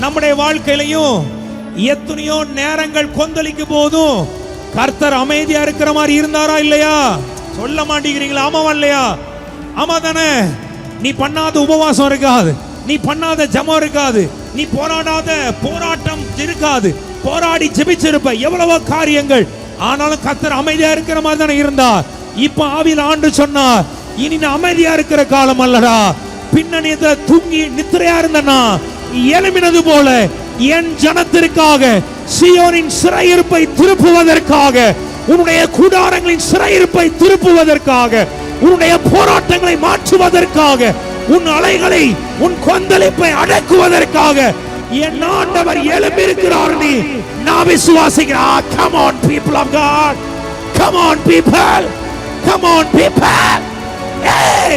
நம்முடைய வாழ்க்கையிலையும் எத்தனையோ நேரங்கள் கொந்தளிக்கும் போதும் கர்த்தர் அமைதியா இருக்கிற மாதிரி இருந்தாரா இல்லையா? சொல்ல மாட்டேங்கிறீங்களா? ஆமாவா இல்லையா? ஆமா தானே? நீ பண்ணாத உபவாசம் இருக்காது, நீ பண்ணாத ஜெபம் இருக்காது, நீ போராடாத போராட்டம் இருக்காது. போராடி ஜெபிச்சிருப்ப எவ்வளவோ காரியங்கள், ஆனாலும் கர்த்தர் அமைதியா இருக்கிற மாதிரி தானே இருந்தார். இப்ப ஆவியில் ஆண்டு சொன்னார், இனி நான் அமைதியா இருக்கிற காலம் அல்லடா, பின்னணியத்துல தூங்கி நித்திரையா இருந்தனா எழுமினது போல என் ஜனத்திற்காக சீயோனின் சிறையிருப்பை திருப்புவதற்காக, உன்னுடைய கூடாரங்களின் சிறையிருப்பை திருப்புவதற்காக, உன்னுடைய போராட்டங்களை மாற்றுவதற்காக, உன் அலைகளை உன் கொந்தளிப்பை அடக்குவதற்காக என் ஆண்டவர் எழும்பியிருக்கிறார். நீ நான் விசுவாசிக்கிறேன். Come on people of God, come on people, come on people. Hey!